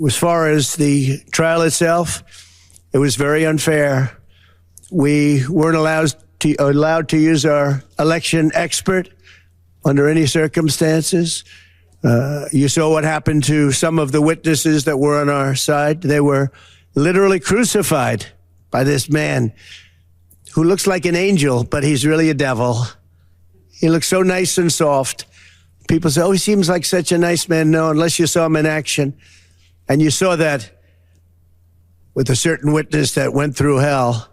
As far as the trial itself, it was very unfair. We weren't allowed to use our election expert under any circumstances. You saw what happened to some of the witnesses that were on our side. They were literally crucified by this man who looks like an angel, but he's really a devil. He looks so nice and soft. People say, oh, he seems like such a nice man. No, unless you saw him in action. And you saw that with a certain witness that went through hell.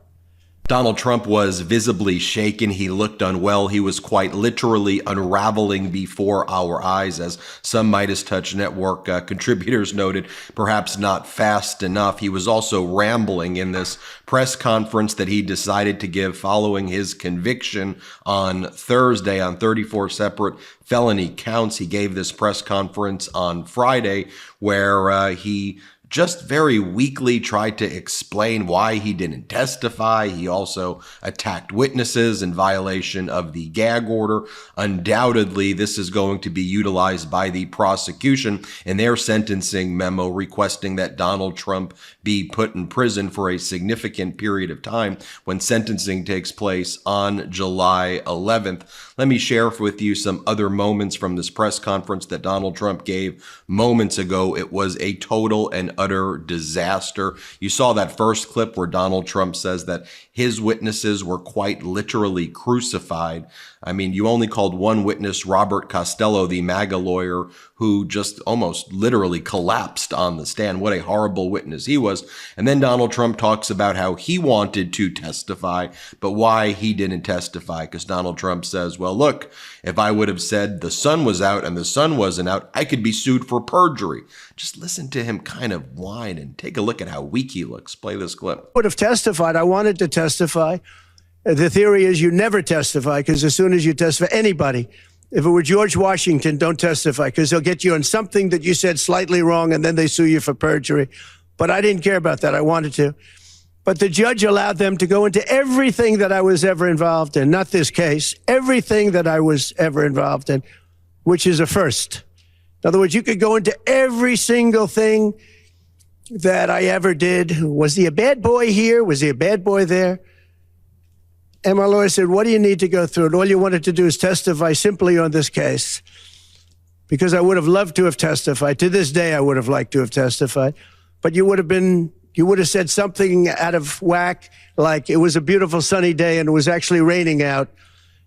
Donald Trump was visibly shaken. He looked unwell. He was quite literally unraveling before our eyes, as some MeidasTouch Network contributors noted, perhaps not fast enough. He was also rambling in this press conference that he decided to give following his conviction on Thursday on 34 separate felony counts. He gave this press conference on Friday where he just very weakly tried to explain why he didn't testify. He also attacked witnesses in violation of the gag order. Undoubtedly, this is going to be utilized by the prosecution in their sentencing memo requesting that Donald Trump be put in prison for a significant period of time when sentencing takes place on July 11th. Let me share with you some other moments from this press conference that Donald Trump gave moments ago. It was a total and utter disaster. You saw that first clip where Donald Trump says that his witnesses were quite literally crucified. I mean, you only called one witness, Robert Costello, the MAGA lawyer, who just almost literally collapsed on the stand. What a horrible witness he was. And then Donald Trump talks about how he wanted to testify, but why he didn't testify. Because Donald Trump says, well, look, if I would have said the sun was out and the sun wasn't out, I could be sued for perjury. Just listen to him kind of whine and take a look at how weak he looks. Play this clip. Would have testified. I wanted to testify. The theory is you never testify, because as soon as you testify, anybody, if it were George Washington, don't testify, because they'll get you on something that you said slightly wrong and then they sue you for perjury. But I didn't care about that. I wanted to. But the judge allowed them to go into everything that I was ever involved in, not this case, everything that I was ever involved in, which is a first. In other words, you could go into every single thing that I ever did. Was he a bad boy here? Was he a bad boy there? And my lawyer said, what do you need to go through? And all you wanted to do is testify simply on this case. Because I would have loved to have testified. To this day, I would have liked to have testified. But you would have said something out of whack, like it was a beautiful sunny day and it was actually raining out.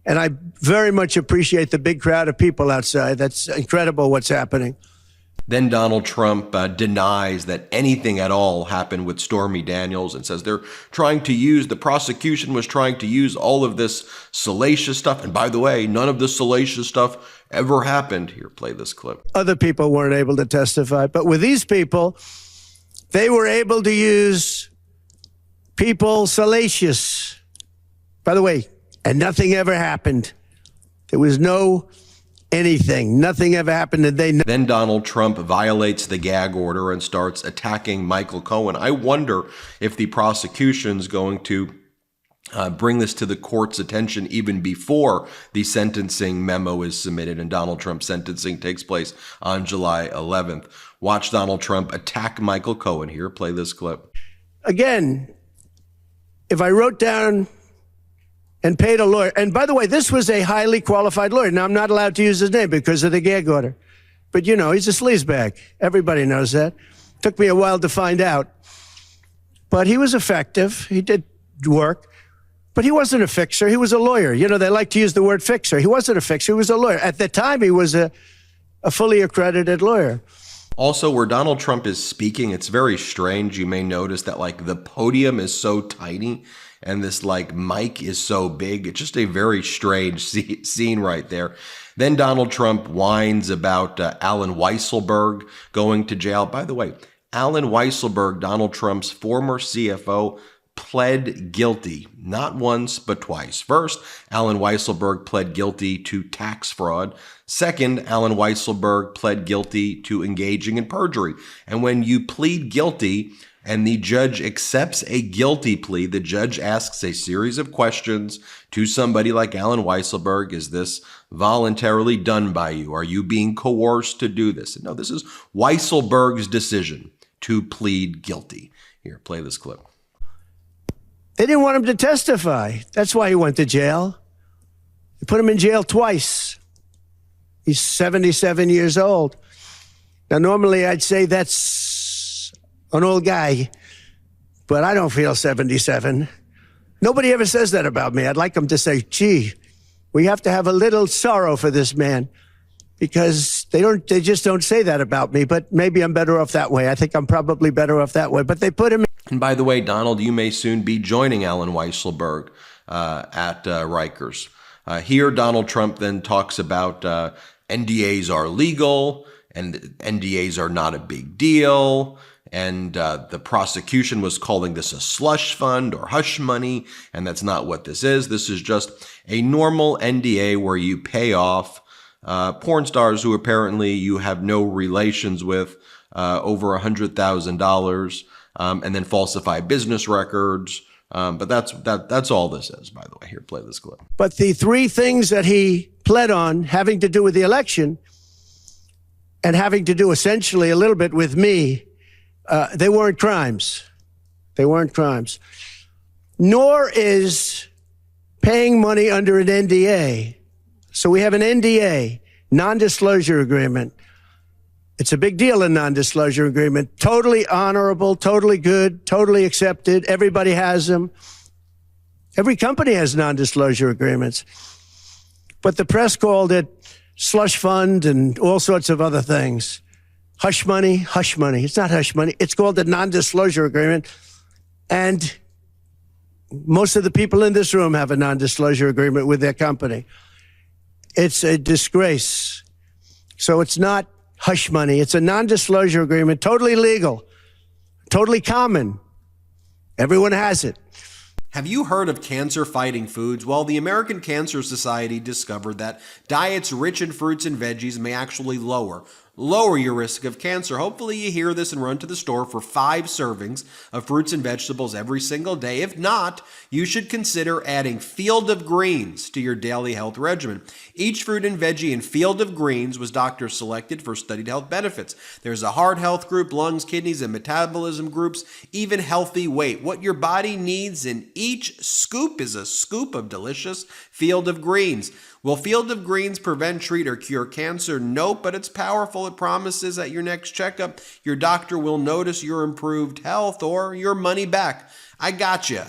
And I very much appreciate the big crowd of people outside. That's incredible what's happening. Then Donald Trump denies that anything at all happened with Stormy Daniels and says the prosecution was trying to use all of this salacious stuff. And by the way, none of the salacious stuff ever happened. Here, play this clip. Other people weren't able to testify, but with these people, they were able to use people salacious. By the way, and nothing ever happened. There was no anything. Nothing ever happened. And Then Donald Trump violates the gag order and starts attacking Michael Cohen. I wonder if the prosecution's going to bring this to the court's attention even before the sentencing memo is submitted and Donald Trump's sentencing takes place on July 11th. Watch Donald Trump attack Michael Cohen. Here, play this clip. Again, if I wrote down and paid a lawyer. And by the way, this was a highly qualified lawyer. Now, I'm not allowed to use his name because of the gag order. But, you know, he's a sleazebag. Everybody knows that. Took me a while to find out. But he was effective. He did work. But he wasn't a fixer. He was a lawyer. You know, they like to use the word fixer. He wasn't a fixer. He was a lawyer. At the time, he was a fully accredited lawyer. Also, where Donald Trump is speaking, it's very strange. You may notice that, like, the podium is so tiny and this like mic is so big. It's just a very strange scene right there. Then Donald Trump whines about Alan Weisselberg going to jail. By the way, Alan Weisselberg, Donald Trump's former CFO, pled guilty, not once, but twice. First, Alan Weisselberg pled guilty to tax fraud. Second, Alan Weisselberg pled guilty to engaging in perjury. And when you plead guilty and the judge accepts a guilty plea, the judge asks a series of questions to somebody like Alan Weisselberg. Is this voluntarily done by you? Are you being coerced to do this? No, this is Weisselberg's decision to plead guilty. Here, play this clip. They didn't want him to testify. That's why he went to jail. They put him in jail twice. He's 77 years old. Now, normally I'd say that's an old guy, but I don't feel 77. Nobody ever says that about me. I'd like them to say, gee, we have to have a little sorrow for this man, because they just don't say that about me. But maybe I'm better off that way. I think I'm probably better off that way. But they put him in. And by the way, Donald, you may soon be joining Alan Weisselberg at Rikers. Here, Donald Trump then talks about NDAs are legal and NDAs are not a big deal. And the prosecution was calling this a slush fund or hush money, and that's not what this is. This is just a normal NDA where you pay off porn stars who apparently you have no relations with over $100,000, and then falsify business records. But that's all this is, by the way. Here, play this clip. But the three things that he pled on, having to do with the election and having to do essentially a little bit with me, they weren't crimes. They weren't crimes. Nor is paying money under an NDA. So we have an NDA, non-disclosure agreement. It's a big deal, a non-disclosure agreement. Totally honorable, totally good, totally accepted. Everybody has them. Every company has non-disclosure agreements. But the press called it slush fund and all sorts of other things. Hush money, hush money. It's not hush money. It's called a non-disclosure agreement. And most of the people in this room have a non-disclosure agreement with their company. It's a disgrace. So it's not hush money. It's a non-disclosure agreement, totally legal, totally common. Everyone has it. Have you heard of cancer-fighting foods? Well, the American Cancer Society discovered that diets rich in fruits and veggies may actually lower your risk of cancer. Hopefully you hear this and run to the store for 5 servings of fruits and vegetables every single day. If not, you should consider adding Field of Greens to your daily health regimen. Each fruit and veggie in Field of Greens was doctor selected for studied health benefits. There's a heart health group, lungs, kidneys, and metabolism groups, even healthy weight. What your body needs in each scoop is a scoop of delicious Field of Greens. Will Field of Greens prevent, treat, or cure cancer? Nope, but it's powerful. It promises at your next checkup, your doctor will notice your improved health or your money back. I got you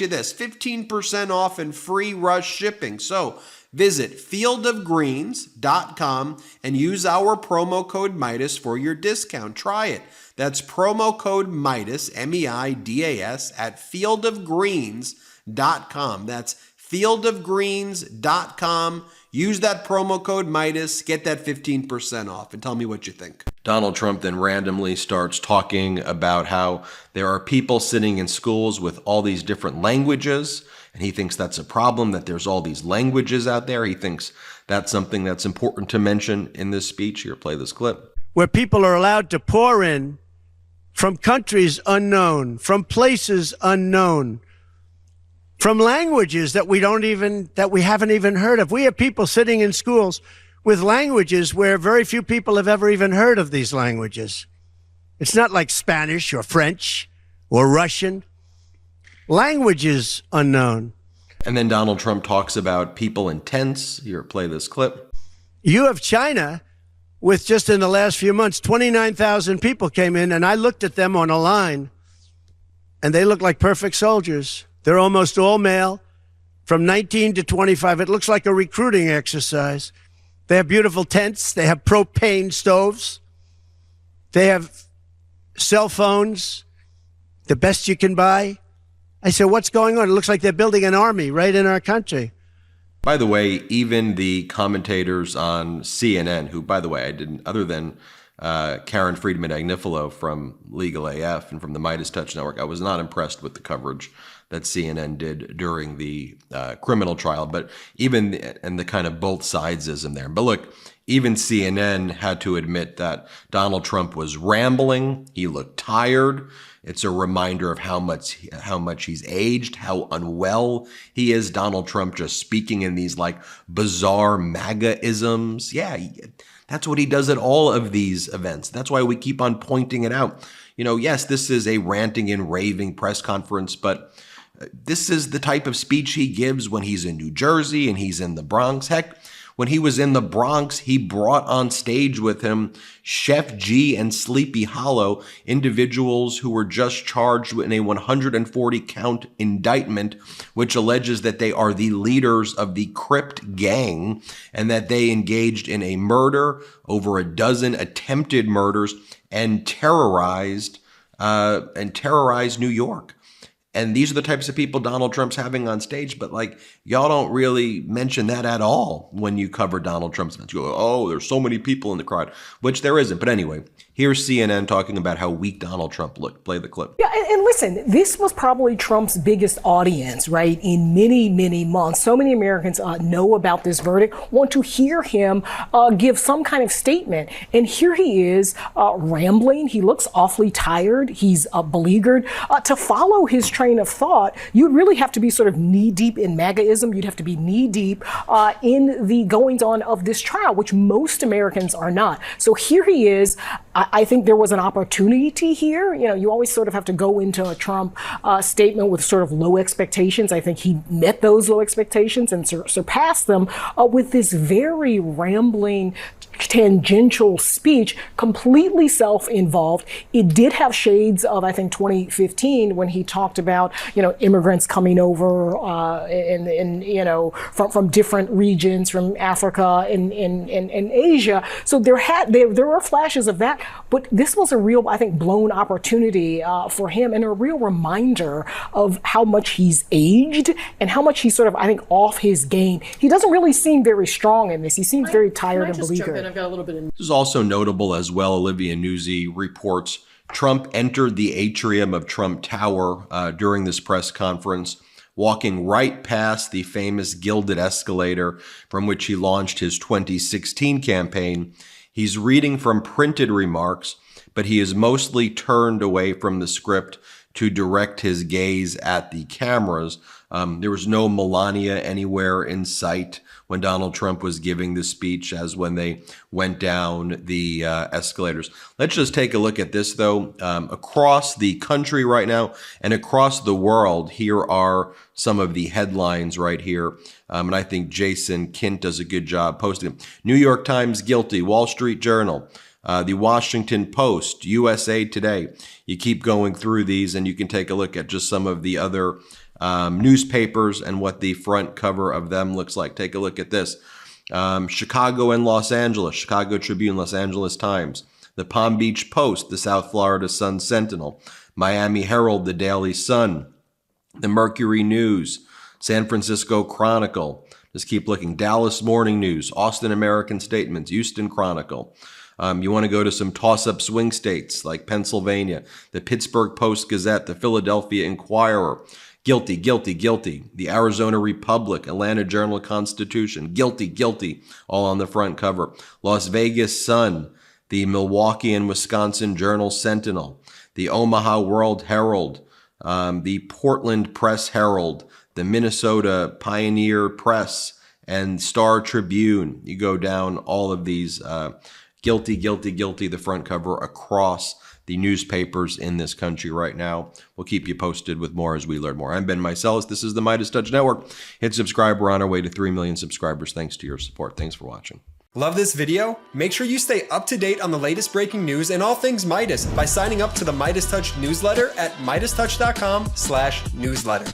this. 15% off and free rush shipping. So visit fieldofgreens.com and use our promo code Meidas for your discount. Try it. That's promo code Meidas, M-E-I-D-A-S, at fieldofgreens.com. That's fieldofgreens.com. Use that promo code Meidas, get that 15% off, and tell me what you think. Donald Trump then randomly starts talking about how there are people sitting in schools with all these different languages, and he thinks that's a problem, that there's all these languages out there. He thinks that's something that's important to mention in this speech. Here, play this clip. Where people are allowed to pour in from countries unknown, from places unknown, from languages that we haven't even heard of. We have people sitting in schools with languages where very few people have ever even heard of these languages. It's not like Spanish or French or Russian. Languages unknown. And then Donald Trump talks about people in tents. Here, play this clip. You have China with just in the last few months, 29,000 people came in, and I looked at them on a line, and they look like perfect soldiers. They're almost all male, from 19 to 25. It looks like a recruiting exercise. They have beautiful tents. They have propane stoves. They have cell phones, the best you can buy. I said, what's going on? It looks like they're building an army right in our country. By the way, even the commentators on CNN, who, by the way, I didn't, other than Karen Friedman-Agnifilo from Legal AF and from the MeidasTouch Network. I was not impressed with the coverage that CNN did during the criminal trial, but even and the kind of both sidesism there. But look, even CNN had to admit that Donald Trump was rambling. He looked tired. It's a reminder of how much he's aged, how unwell he is. Donald Trump just speaking in these like bizarre MAGA-isms. Yeah, that's what he does at all of these events. That's why we keep on pointing it out. You know, yes, this is a ranting and raving press conference, but this is the type of speech he gives when he's in New Jersey and he's in the Bronx. Heck, when he was in the Bronx, he brought on stage with him Chef G and Sleepy Hollow, individuals who were just charged in a 140-count indictment, which alleges that they are the leaders of the Cript gang and that they engaged in a murder, over a dozen attempted murders, and terrorized New York. And these are the types of people Donald Trump's having on stage, but like, y'all don't really mention that at all when you cover Donald Trump's events. You go, oh, there's so many people in the crowd, which there isn't. But anyway, here's CNN talking about how weak Donald Trump looked. Play the clip. Yeah, and listen, this was probably Trump's biggest audience, right, in many, many months. So many Americans know about this verdict, want to hear him give some kind of statement. And here he is rambling. He looks awfully tired. He's beleaguered. To follow his train of thought, you'd really have to be sort of knee-deep in MAGAism. You'd have to be knee-deep in the goings-on of this trial, which most Americans are not. So here he is. I think there was an opportunity here. You know, you always sort of have to go into a Trump statement with sort of low expectations. I think he met those low expectations and surpassed them with this very rambling, tangential speech, completely self-involved. It did have shades of, I think, 2015 when he talked about, you know, immigrants coming over and you know, from different regions, from Africa and Asia. So there were flashes of that, but this was a real, I think, blown opportunity for him, and a real reminder of how much he's aged and how much he's sort of, I think, off his game. He doesn't really seem very strong in this. He seems very tired and beleaguered. I've got a little bit of... This is also notable as well. Olivia Nuzzi reports Trump entered the atrium of Trump Tower during this press conference, walking right past the famous gilded escalator from which he launched his 2016 campaign. He's reading from printed remarks, but he is mostly turned away from the script to direct his gaze at the cameras. There was no Melania anywhere in sight when Donald Trump was giving the speech, as when they went down the escalators. Let's just take a look at this, though. Across the country right now and across the world, here are some of the headlines right here. And I think Jason Kint does a good job posting them. New York Times guilty, Wall Street Journal, the Washington Post, USA Today. You keep going through these and you can take a look at just some of the other newspapers and what the front cover of them looks like. Take a look at this. Chicago and Los Angeles, Chicago Tribune, Los Angeles Times, the Palm Beach Post, the South Florida Sun Sentinel, Miami Herald, the Daily Sun, the Mercury News, San Francisco Chronicle. Just keep looking. Dallas Morning News, Austin American Statements, Houston Chronicle. You want to go to some toss-up swing states like Pennsylvania, the Pittsburgh Post-Gazette, the Philadelphia Inquirer. Guilty, guilty, guilty. The Arizona Republic, Atlanta Journal-Constitution. Guilty, guilty. All on the front cover. Las Vegas Sun, the Milwaukee and Wisconsin Journal-Sentinel, the Omaha World Herald, the Portland Press Herald, the Minnesota Pioneer Press, and Star Tribune. You go down all of these. Guilty, guilty, guilty, the front cover across the newspapers in this country right now. We'll keep you posted with more as we learn more. I'm Ben Meiselas. This is the MeidasTouch Network. Hit subscribe. We're on our way to 3 million subscribers. Thanks to your support. Thanks for watching. Love this video? Make sure you stay up to date on the latest breaking news and all things Midas by signing up to the MeidasTouch newsletter at MeidasTouch.com/newsletter.